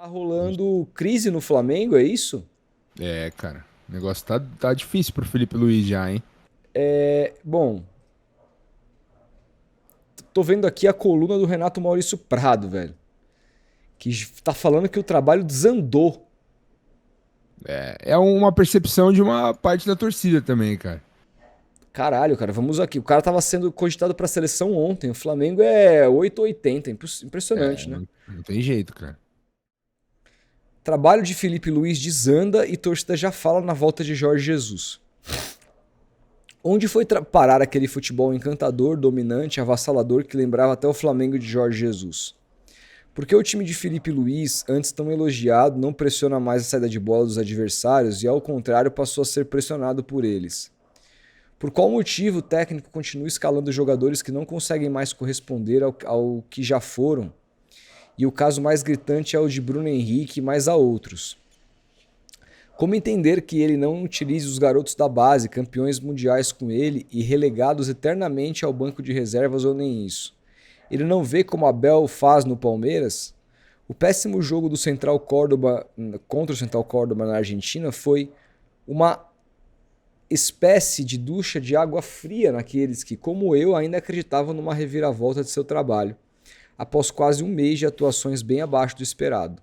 Tá rolando crise no Flamengo, é isso? É, cara. O negócio tá difícil pro Felipe Luiz já, hein? Bom, tô vendo aqui a coluna do Renato Maurício Prado, velho, que tá falando que o trabalho desandou. É uma percepção de uma parte da torcida também, cara. Caralho, cara, vamos aqui. O cara tava sendo cogitado pra seleção ontem. O Flamengo é 880, impressionante, né? Não tem jeito, cara. Trabalho de Felipe Luiz desanda e torcida já fala na volta de Jorge Jesus. Onde foi parar aquele futebol encantador, dominante, avassalador que lembrava até o Flamengo de Jorge Jesus? Porque o time de Felipe Luiz, antes tão elogiado, não pressiona mais a saída de bola dos adversários e, ao contrário, passou a ser pressionado por eles? Por qual motivo o técnico continua escalando jogadores que não conseguem mais corresponder ao que já foram? E o caso mais gritante é o de Bruno Henrique, mas há outros. Como entender que ele não utilize os garotos da base, campeões mundiais com ele e relegados eternamente ao banco de reservas ou nem isso? Ele não vê como Abel faz no Palmeiras? O péssimo jogo do Central Córdoba contra o Central Córdoba na Argentina foi uma espécie de ducha de água fria naqueles que, como eu, ainda acreditavam numa reviravolta de seu trabalho, após quase um mês de atuações bem abaixo do esperado.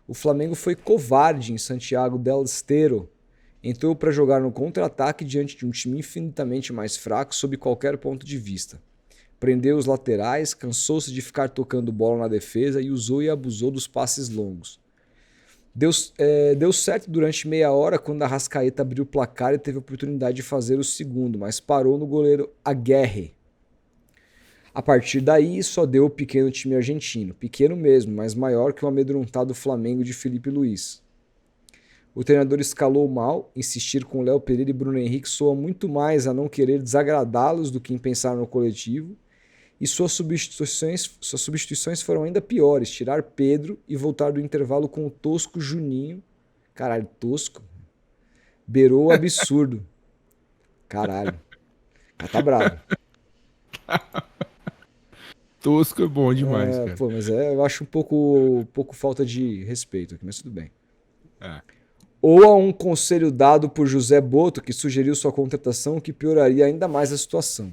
O Flamengo foi covarde em Santiago del Estero. Entrou para jogar no contra-ataque diante de um time infinitamente mais fraco sob qualquer ponto de vista. Prendeu os laterais, cansou-se de ficar tocando bola na defesa e usou e abusou dos passes longos. Deu certo durante meia hora quando a Arrascaeta abriu o placar e teve a oportunidade de fazer o segundo, mas parou no goleiro Aguerre. A partir daí, só deu o pequeno time argentino. Pequeno mesmo, mas maior que o amedrontado Flamengo de Felipe Luiz. O treinador escalou mal, insistir com Léo Pereira e Bruno Henrique soa muito mais a não querer desagradá-los do que em pensar no coletivo. E suas substituições foram ainda piores. Tirar Pedro e voltar do intervalo com o tosco Juninho. Caralho, tosco. Beirou o absurdo. Caralho. Cara, tá bravo. Tosco é bom demais, cara. Pô, mas eu acho um pouco falta de respeito aqui, mas tudo bem. É. Ou a um conselho dado por José Boto, que sugeriu sua contratação, que pioraria ainda mais a situação.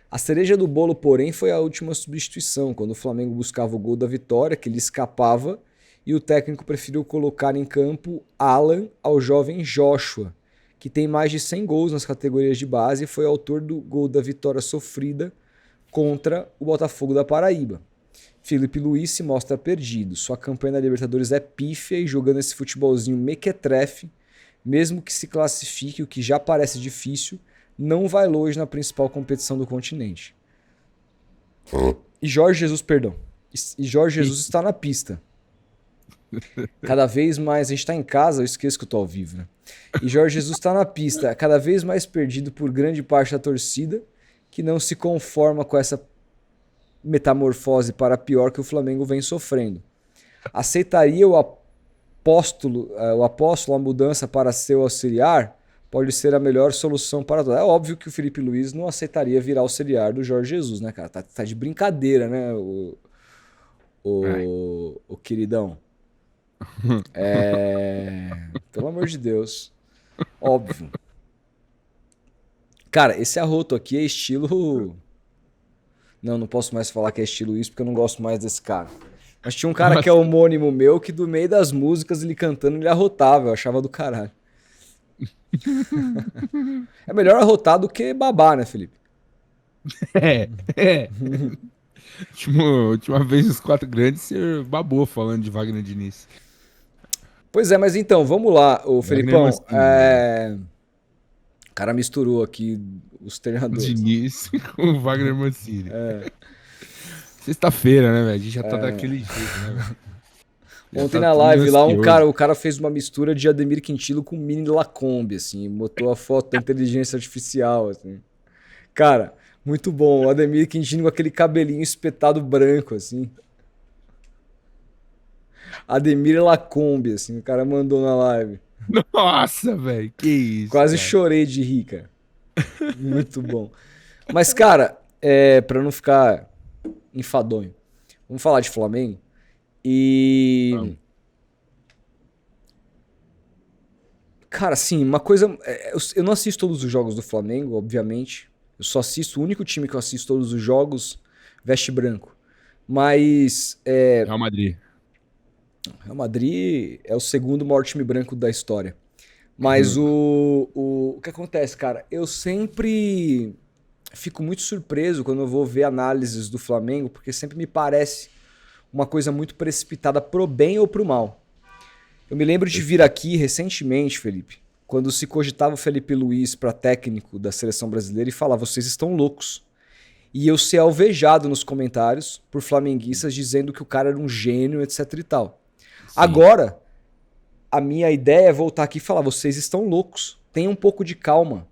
A cereja do bolo, porém, foi a última substituição, quando o Flamengo buscava o gol da vitória, que lhe escapava, e o técnico preferiu colocar em campo Alan ao jovem Joshua, que tem mais de 100 gols nas categorias de base e foi autor do gol da vitória sofrida contra o Botafogo da Paraíba. Felipe Luiz se mostra perdido. Sua campanha na Libertadores é pífia e jogando esse futebolzinho mequetrefe, mesmo que se classifique, o que já parece difícil, não vai longe na principal competição do continente. E Jorge Jesus, perdão. E Jorge Jesus está na pista. Cada vez mais, a gente está em casa, eu esqueço que eu tô ao vivo, né? E Jorge Jesus está na pista, cada vez mais perdido por grande parte da torcida, que não se conforma com essa metamorfose para pior que o Flamengo vem sofrendo. Aceitaria o apóstolo a mudança para seu auxiliar? Pode ser a melhor solução para todos. É óbvio que o Felipe Luiz não aceitaria virar auxiliar do Jorge Jesus, né, cara? Tá de brincadeira, né, Ai. o queridão? Pelo amor de Deus. Óbvio. Cara, esse arroto aqui é estilo. Não posso mais falar que é estilo isso porque eu não gosto mais desse cara. Mas tinha um cara que é Nossa, homônimo meu que do meio das músicas ele cantando ele arrotava, eu achava do caralho. É melhor arrotar do que babar, né, Felipe? é, é. Última vez os quatro grandes, você babou falando de Wagner Diniz. Pois é, mas então, vamos lá, ô Wagner Felipão. Mancini, na verdade. O cara misturou aqui os treinadores. Diniz com o Wagner Mancini. Sexta-feira, né, velho? A gente já tá daquele jeito, né, velho? Já Ontem tá na tudo meio live lá, ansioso. o cara fez uma mistura de Ademir Quintilo com Mini Lacombe, assim, botou a foto da inteligência artificial, assim. Cara, muito bom. O Ademir Quintino com aquele cabelinho espetado branco, assim. Ademir Lacombe, assim, o cara mandou na live. Nossa, velho, que isso, Quase cara. chorei de rir, cara. Muito bom. Mas, cara, pra não ficar enfadonho, vamos falar de Flamengo. E, cara, assim, uma coisa. Eu não assisto todos os jogos do Flamengo, obviamente. Eu só assisto, o único time que eu assisto todos os jogos veste branco. Mas Real Madrid. Real Madrid é o segundo maior time branco da história. Mas o que acontece, cara? Eu sempre fico muito surpreso quando eu vou ver análises do Flamengo, porque sempre me parece uma coisa muito precipitada pro bem ou pro mal. Eu me lembro de vir aqui recentemente, Felipe, quando se cogitava o Felipe Luiz para técnico da seleção brasileira e falar: vocês estão loucos. E eu ser alvejado nos comentários por flamenguistas dizendo que o cara era um gênio, etc e tal. Sim. Agora, a minha ideia é voltar aqui e falar: vocês estão loucos. Tenham um pouco de calma.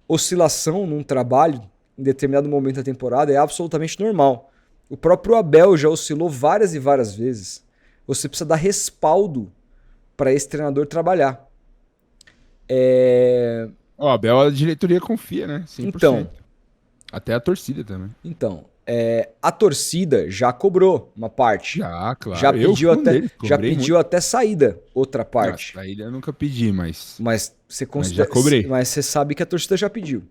Oscilação num trabalho, em determinado momento da temporada, é absolutamente normal. O próprio Abel já oscilou várias e várias vezes. Você precisa dar respaldo para esse treinador trabalhar. Ó, a Abel, a diretoria confia, né? 100%. Então, Até a torcida também. a torcida já cobrou uma parte. Já, Já claro. Eu fui pediu um até, deles, já cobrei pediu muito. até saída, outra Não, parte. saída eu nunca pedi, mas, Mas você mas já considera, cobrei. mas você sabe que a torcida já pediu.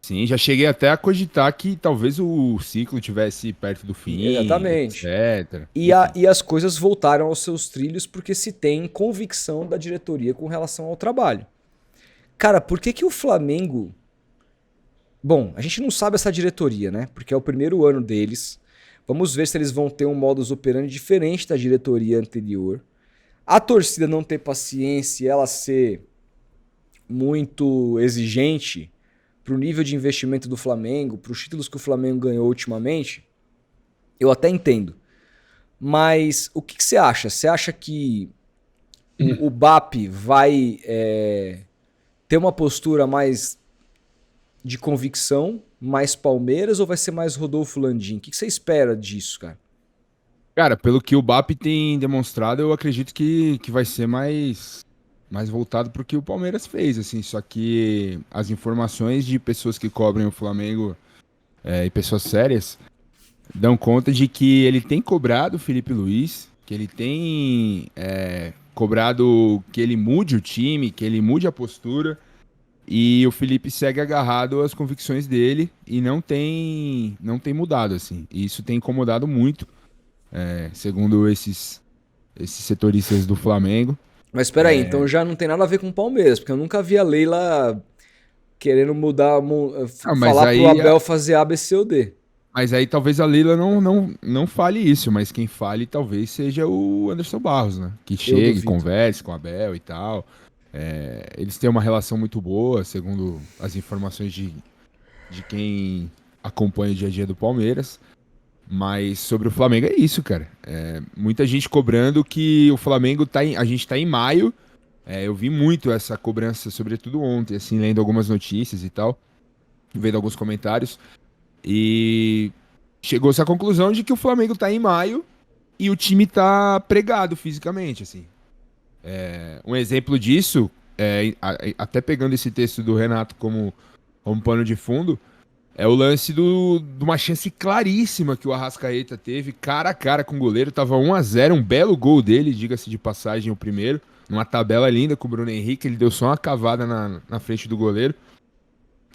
Sim, já cheguei até a cogitar que talvez o ciclo tivesse perto do fim, Exatamente. etc. E Enfim. e as coisas voltaram aos seus trilhos porque se tem convicção da diretoria com relação ao trabalho. Cara, por que que o Flamengo... Bom, a gente não sabe essa diretoria, né? Porque é o primeiro ano deles. Vamos ver se eles vão ter um modus operandi diferente da diretoria anterior. A torcida não ter paciência e ela ser muito exigente pro nível de investimento do Flamengo, pros títulos que o Flamengo ganhou ultimamente, eu até entendo. Mas o que que você acha? Você acha que o BAP vai ter uma postura mais de convicção, mais Palmeiras, ou vai ser mais Rodolfo Landim? O que que você espera disso, cara? Cara, pelo que o BAP tem demonstrado, eu acredito que vai ser mais voltado pro que o Palmeiras fez, assim. Só que as informações de pessoas que cobrem o Flamengo e pessoas sérias dão conta de que ele tem cobrado o Felipe Luiz, que ele tem cobrado que ele mude o time, que ele mude a postura. E o Felipe segue agarrado às convicções dele e não tem mudado, assim. E isso tem incomodado muito, segundo esses setoristas do Flamengo. Mas espera aí, então já não tem nada a ver com o Palmeiras, porque eu nunca vi a Leila querendo mudar, Ah, falar pro Abel fazer A, B, C ou D. mas aí talvez a Leila não fale isso, mas quem fale talvez seja o Anderson Barros, né? Que Eu chegue, duvido. converse com o Abel e tal. Eles têm uma relação muito boa, segundo as informações de quem acompanha o dia a dia do Palmeiras. Mas sobre o Flamengo é isso, cara. Muita gente cobrando que o Flamengo a gente tá em maio. Eu vi muito essa cobrança, sobretudo ontem, assim, lendo algumas notícias e tal, vendo alguns comentários. E chegou-se à conclusão de que o Flamengo tá em maio e o time tá pregado fisicamente, assim. Um exemplo disso, até pegando esse texto do Renato como pano de fundo, é o lance de uma chance claríssima que o Arrascaeta teve, cara a cara com o goleiro. Tava 1-0, um belo gol dele, diga-se de passagem, o primeiro. Numa tabela linda com o Bruno Henrique, ele deu só uma cavada na frente do goleiro.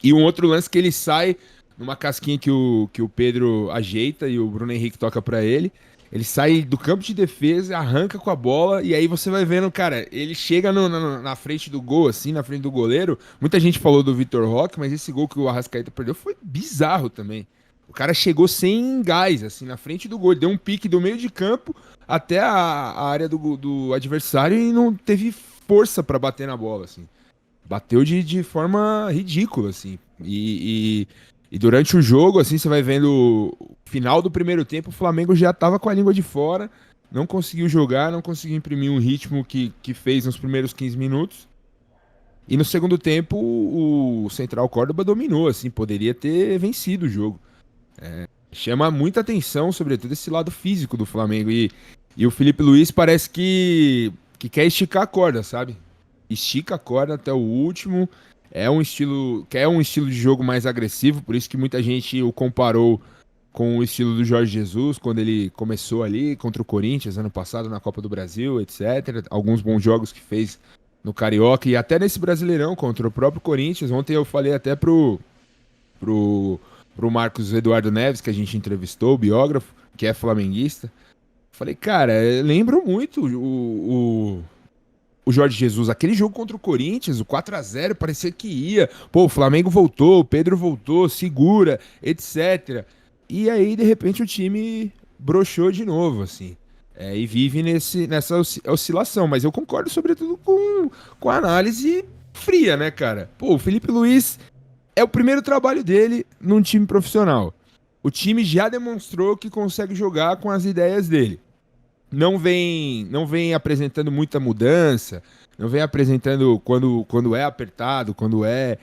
E um outro lance que ele sai numa casquinha que o Pedro ajeita e o Bruno Henrique toca pra ele. Ele sai do campo de defesa, arranca com a bola, e aí você vai vendo, cara, ele chega na frente do gol, assim, na frente do goleiro. Muita gente falou do Vitor Roque, mas esse gol que o Arrascaeta perdeu foi bizarro também. O cara chegou sem gás, assim, na frente do gol. Deu um pique do meio de campo até a área do adversário e não teve força pra bater na bola, assim. Bateu de forma ridícula, assim. E durante o jogo, assim, você vai vendo o final do primeiro tempo, o Flamengo já tava com a língua de fora, não conseguiu jogar, não conseguiu imprimir um ritmo que fez nos primeiros 15 minutos. E no segundo tempo, o Central Córdoba dominou, assim, poderia ter vencido o jogo. Chama muita atenção, sobretudo, esse lado físico do Flamengo. E o Felipe Luiz parece que quer esticar a corda, sabe? Estica a corda até o último. Quer um estilo de jogo mais agressivo, por isso que muita gente o comparou com o estilo do Jorge Jesus, quando ele começou ali contra o Corinthians ano passado na Copa do Brasil, etc. Alguns bons jogos que fez no Carioca e até nesse Brasileirão contra o próprio Corinthians. Ontem eu falei até pro, pro Marcos Eduardo Neves, que a gente entrevistou, o biógrafo, que é flamenguista. Falei, cara, lembra muito o Jorge Jesus. Aquele jogo contra o Corinthians, o 4-0, parecia que ia. Pô, o Flamengo voltou, o Pedro voltou, segura, etc. E aí, de repente, o time broxou de novo, assim. E vive nessa oscilação. Mas eu concordo, sobretudo, com a análise fria, né, cara? Pô, o Felipe Luiz é o primeiro trabalho dele num time profissional. O time já demonstrou que consegue jogar com as ideias dele. Não vem apresentando muita mudança, não vem apresentando quando é apertado, quando é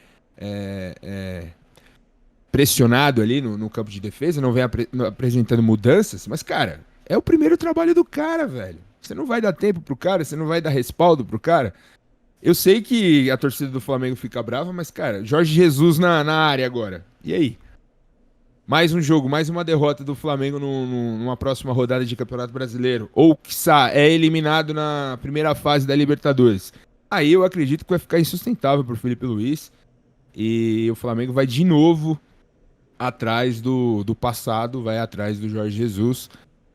pressionado ali no campo de defesa, não vem apresentando mudanças, mas, cara, é o primeiro trabalho do cara, velho. Você não vai dar tempo pro cara, você não vai dar respaldo pro cara. Eu sei que a torcida do Flamengo fica brava, mas, cara, Jorge Jesus na área agora. E aí? Mais um jogo, mais uma derrota do Flamengo numa próxima rodada de Campeonato Brasileiro. Ou, quiçá, é eliminado na primeira fase da Libertadores. Aí eu acredito que vai ficar insustentável pro Felipe Luiz. E o Flamengo vai de novo atrás do passado, vai atrás do Jorge Jesus.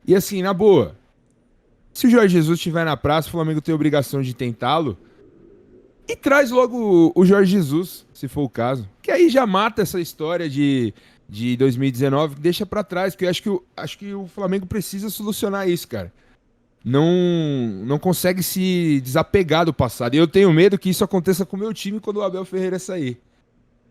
E assim, na boa, se o Jorge Jesus estiver na praça, o Flamengo tem a obrigação de tentá-lo. E traz logo o Jorge Jesus, se for o caso. Que aí já mata essa história de 2019, deixa pra trás, porque eu acho que o Flamengo precisa solucionar isso, cara. Não consegue se desapegar do passado. E eu tenho medo que isso aconteça com o meu time quando o Abel Ferreira sair.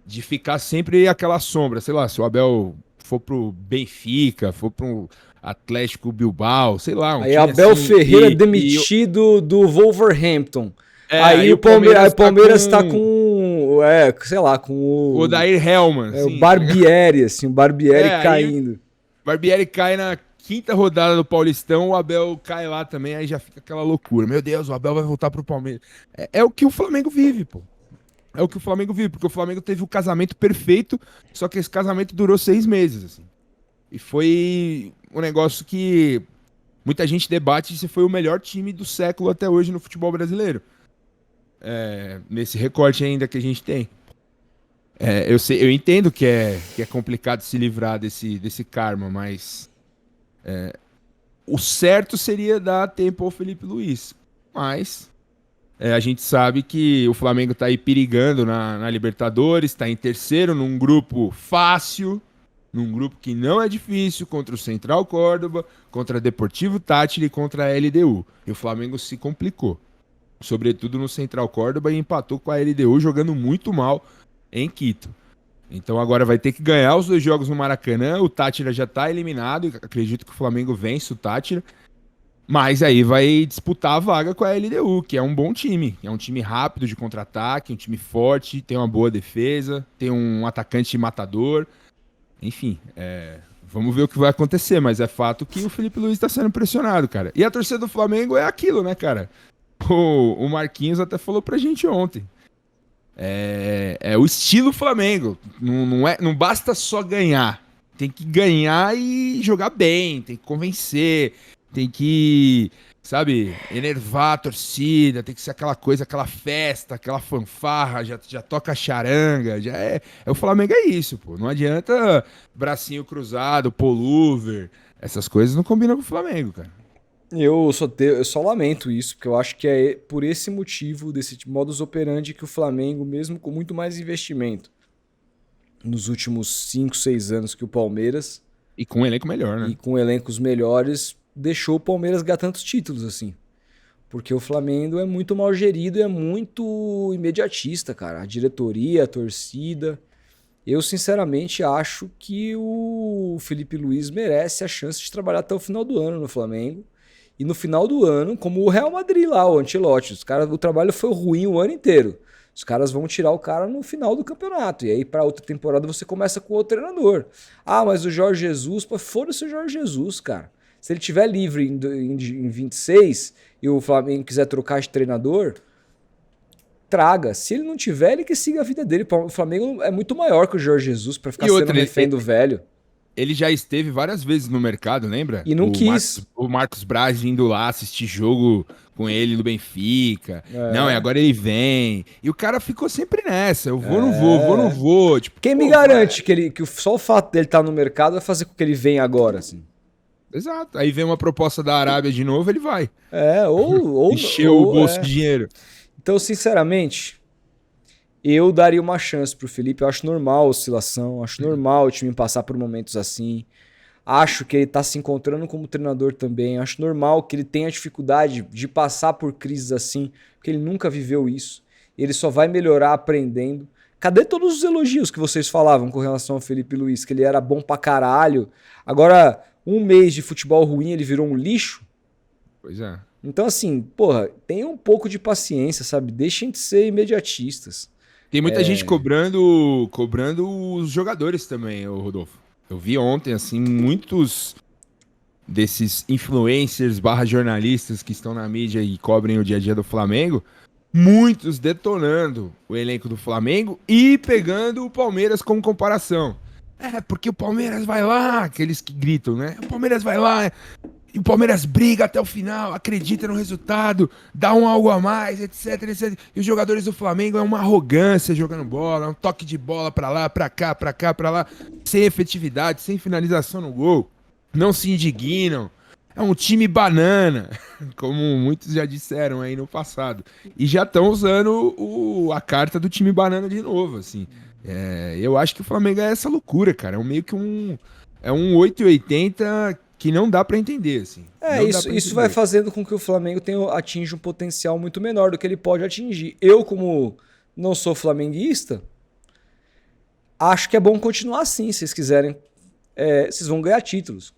De ficar sempre aquela sombra, sei lá, se o Abel for pro Benfica, for pro Atlético Bilbao, sei lá. Aí Abel assim, Ferreira demitido do Wolverhampton. Aí o Palmeiras tá com, sei lá, com o Odair Hellmann. O Barbieri, assim, o Barbieri caindo. O Barbieri cai na quinta rodada do Paulistão, o Abel cai lá também, aí já fica aquela loucura. Meu Deus, o Abel vai voltar pro Palmeiras. É o que o Flamengo vive, pô. É o que o Flamengo vive, porque o Flamengo teve o casamento perfeito, só que esse casamento durou 6 meses, assim. E foi um negócio que muita gente debate se foi o melhor time do século até hoje no futebol brasileiro. Nesse recorte ainda que a gente tem. Eu entendo que é complicado se livrar desse karma, mas o certo seria dar tempo ao Felipe Luiz. Mas a gente sabe que o Flamengo está aí perigando na Libertadores, está em terceiro num grupo fácil, num grupo que não é difícil, contra o Central Córdoba, contra Deportivo Táchira e contra a LDU. E o Flamengo se complicou. Sobretudo no Central Córdoba, e empatou com a LDU jogando muito mal em Quito. Então agora vai ter que ganhar os 2 jogos no Maracanã. O Táchira já está eliminado, acredito que o Flamengo vence o Táchira, mas aí vai disputar a vaga com a LDU, que é um bom time, é um time rápido de contra-ataque, um time forte, tem uma boa defesa, tem um atacante matador, enfim, vamos ver o que vai acontecer, mas é fato que o Felipe Luiz está sendo pressionado, cara. E a torcida do Flamengo é aquilo, né, cara? O Marquinhos até falou pra gente ontem. É o estilo Flamengo. Não basta só ganhar. Tem que ganhar e jogar bem. Tem que convencer. Tem que, sabe, enervar a torcida. Tem que ser aquela coisa, aquela festa, aquela fanfarra. Já toca charanga. O Flamengo é isso, pô. Não adianta bracinho cruzado, pullover. Essas coisas não combinam com o Flamengo, cara. Eu só lamento isso, porque eu acho que é por esse motivo, desse modus operandi, que o Flamengo, mesmo com muito mais investimento nos últimos 5, 6 anos que o Palmeiras... E com um elenco melhor, né? E com elencos melhores, deixou o Palmeiras ganhar tantos títulos, assim. Porque o Flamengo é muito mal gerido e é muito imediatista, cara. A diretoria, a torcida... Eu, sinceramente, acho que o Felipe Luiz merece a chance de trabalhar até o final do ano no Flamengo. E no final do ano, como o Real Madrid lá, o Ancelotti, o trabalho foi ruim o ano inteiro. Os caras vão tirar o cara no final do campeonato. E aí, para outra temporada, você começa com outro treinador. Ah, mas o Jorge Jesus, pô, foda-se o Jorge Jesus, cara. Se ele estiver livre em 26 e o Flamengo quiser trocar de treinador, traga. Se ele não tiver, ele que siga a vida dele. O Flamengo é muito maior que o Jorge Jesus para ficar sendo refém do velho. ele já esteve várias vezes no mercado, lembra? E não quis. O Marcos Braz indo lá assistir jogo com ele no Benfica. Não, É. agora ele vem. E o cara ficou sempre nessa. Eu vou, não vou, vou, não vou. Tipo, Quem me garante que só o fato dele estar no mercado vai fazer com que ele venha agora, assim? Exato. Aí vem uma proposta da Arábia de novo, ele vai. Ou Encheu o bolso de dinheiro. Então, sinceramente, eu daria uma chance pro Felipe. Eu acho normal a oscilação, acho normal o time passar por momentos assim. Acho que ele tá se encontrando como treinador também. Acho normal que ele tenha dificuldade de passar por crises assim, porque ele nunca viveu isso. Ele só vai melhorar aprendendo. Cadê todos os elogios que vocês falavam com relação ao Felipe Luiz? Que ele era bom pra caralho. Agora, um mês de futebol ruim, ele virou um lixo? Pois é. Então, assim, porra, tenha um pouco de paciência, sabe? Deixem de ser imediatistas. Tem muita gente cobrando os jogadores também, ô Rodolfo. Eu vi ontem, assim, muitos desses influencers barra jornalistas que estão na mídia e cobrem o dia a dia do Flamengo, muitos detonando o elenco do Flamengo e pegando o Palmeiras como comparação. É, porque o Palmeiras vai lá, aqueles que gritam, né? O Palmeiras vai lá e o Palmeiras briga até o final, acredita no resultado, dá um algo a mais, etc, etc. E os jogadores do Flamengo é uma arrogância jogando bola, um toque de bola pra lá, pra cá, pra cá, pra lá, sem efetividade, sem finalização no gol. Não se indignam. É um time banana, como muitos já disseram aí no passado. E já estão usando a carta do time banana de novo, assim. Eu acho que o Flamengo é essa loucura, cara. É meio que um 880 que não dá pra entender, assim. Isso vai fazendo com que o Flamengo atinja um potencial muito menor do que ele pode atingir. Eu, como não sou flamenguista, acho que é bom continuar assim, se vocês quiserem. Vocês vão ganhar títulos.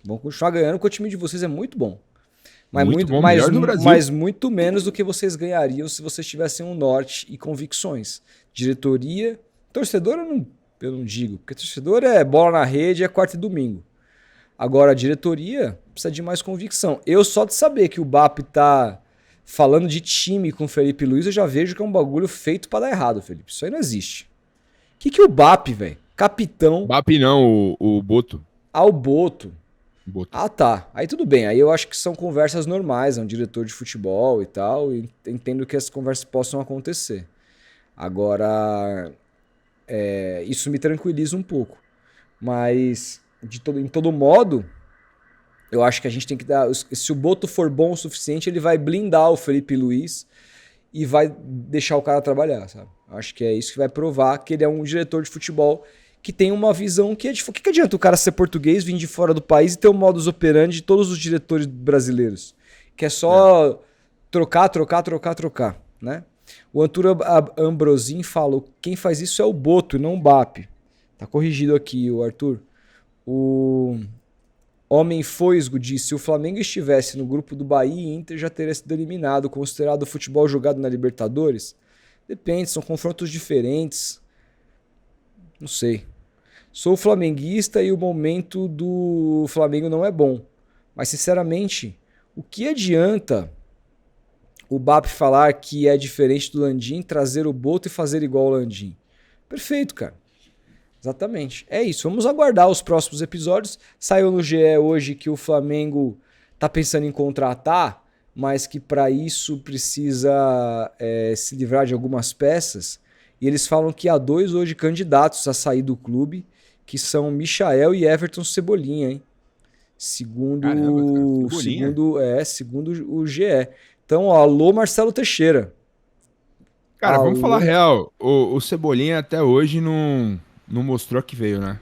Vão continuar ganhando, porque o time de vocês é muito bom. Mas muito bom, melhor do Brasil. Mas muito menos do que vocês ganhariam se vocês tivessem um norte e convicções. Diretoria, torcedor eu não digo, porque torcedor é bola na rede, é quarta e domingo. Agora a diretoria precisa de mais convicção. Eu só de saber que o BAP tá falando de time com o Felipe Luiz, eu já vejo que é um bagulho feito pra dar errado, Felipe. Isso aí não existe. O que o BAP, velho? Capitão... BAP não, o Boto. Ah, o Boto. Boto. Ah, tá. Aí tudo bem. Aí eu acho que são conversas normais, é um diretor de futebol e tal, e entendo que essas conversas possam acontecer. Agora, isso me tranquiliza um pouco. Mas, em todo modo, eu acho que a gente tem que dar... Se o Boto for bom o suficiente, ele vai blindar o Felipe Luiz e vai deixar o cara trabalhar, sabe? Eu acho que é isso que vai provar que ele é um diretor de futebol que tem uma visão que é de... O que adianta o cara ser português, vir de fora do país e ter o modus operandi de todos os diretores brasileiros? Que é só trocar, né? O Arthur Ambrosin falou, quem faz isso é o Boto e não o BAP. Tá corrigido aqui, o Arthur. O Homem Foisgo disse, se o Flamengo estivesse no grupo do Bahia e Inter, já teria sido eliminado, considerado futebol jogado na Libertadores? Depende, são confrontos diferentes. Não sei. Sou flamenguista e o momento do Flamengo não é bom. Mas, sinceramente, o que adianta o BAP falar que é diferente do Landim, trazer o Boto e fazer igual ao Landim? Perfeito, cara. Exatamente. É isso. Vamos aguardar os próximos episódios. Saiu no GE hoje que o Flamengo tá pensando em contratar, mas que para isso precisa se livrar de algumas peças. E eles falam que há 2 hoje candidatos a sair do clube, que são Michael e Everton Cebolinha, hein? Segundo o GE. Então, ó, alô Marcelo Teixeira. Cara, vamos falar real. O Cebolinha até hoje não mostrou que veio, né?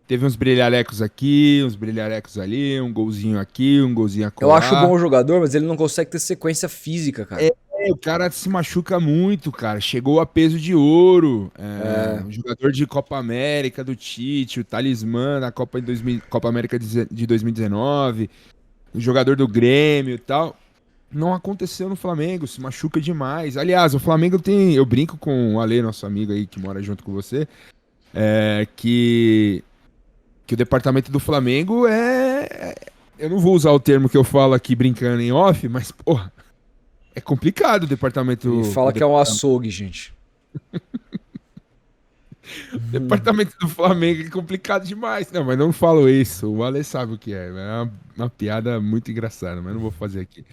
Teve uns brilharecos aqui, uns brilharecos ali, um golzinho aqui, um golzinho acolá. Eu acho bom jogador, mas ele não consegue ter sequência física, cara. O cara se machuca muito, cara. Chegou a peso de ouro. Um jogador de Copa América do Tite, o talismã da Copa América de 2019, o jogador do Grêmio e tal. Não aconteceu no Flamengo, se machuca demais. Aliás, o Flamengo tem... Eu brinco com o Ale, nosso amigo aí que mora junto com você, que o departamento do Flamengo eu não vou usar o termo que eu falo aqui brincando em off, mas, porra, é complicado o departamento... E fala que é um açougue, gente. Departamento do Flamengo é complicado demais. Não, mas não falo isso. O Ale sabe o que é. É uma piada muito engraçada, mas não vou fazer aqui.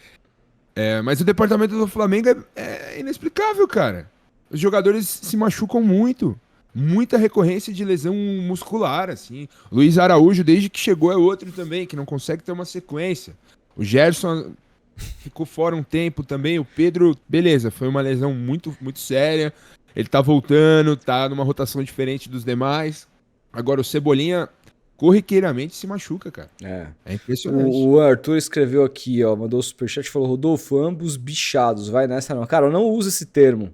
Mas o departamento do Flamengo é inexplicável, cara. Os jogadores se machucam muito. Muita recorrência de lesão muscular, assim. Luiz Araújo, desde que chegou, é outro também, que não consegue ter uma sequência. O Gerson ficou fora um tempo também. O Pedro, beleza, foi uma lesão muito, muito séria. Ele tá voltando, tá numa rotação diferente dos demais. Agora o Cebolinha corriqueiramente se machuca, cara. É. É impressionante. O Arthur escreveu aqui, ó, mandou o superchat e falou: Rodolfo, ambos bichados, vai nessa não. Cara, eu não uso esse termo.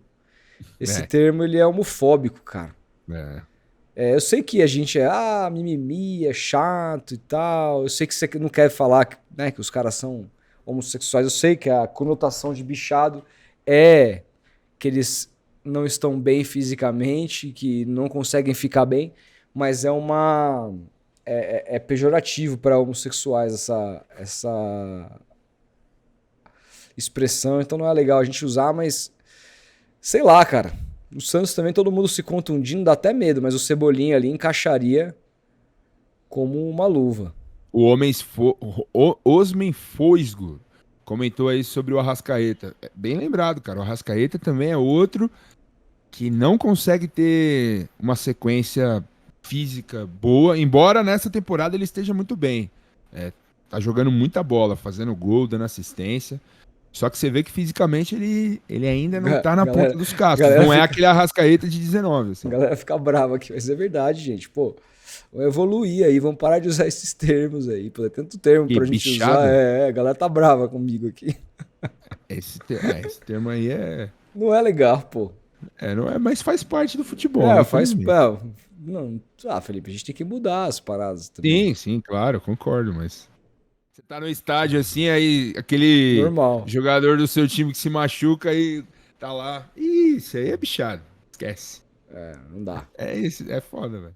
Esse É, termo ele é homofóbico, cara. é. Eu sei que a gente mimimi, é chato e tal. Eu sei que você não quer falar né, que os caras são homossexuais. Eu sei que a conotação de bichado é que eles não estão bem fisicamente, que não conseguem ficar bem, mas é pejorativo para homossexuais essa expressão, então não é legal a gente usar, mas sei lá, cara. O Santos também, todo mundo se contundindo, dá até medo, mas o Cebolinha ali encaixaria como uma luva. Osmen Foisgo comentou aí sobre o Arrascaeta. Bem lembrado, cara. O Arrascaeta também é outro que não consegue ter uma sequência física boa, embora nessa temporada ele esteja muito bem. Tá jogando muita bola, fazendo gol, dando assistência. Só que você vê que fisicamente ele ainda não tá na ponta Galera, dos cascos. galera Não é fica, aquele Arrascaeta de 19, a assim. galera fica brava aqui, mas é verdade, gente. Pô, vamos evoluir aí, vamos parar de usar esses termos aí. Pô, é tanto termo Que pra gente usar. bichado? A galera tá brava comigo aqui. Esse termo aí Não é legal, pô. não é, mas faz parte do futebol, Faz. infelizmente. Não, Felipe, a gente tem que mudar as paradas também. Sim, sim, claro, concordo, mas você tá no estádio assim, aí aquele Normal. jogador do seu time que se machuca e tá lá. Ih, isso aí é bichado. Esquece. Não dá. É isso, é foda, velho.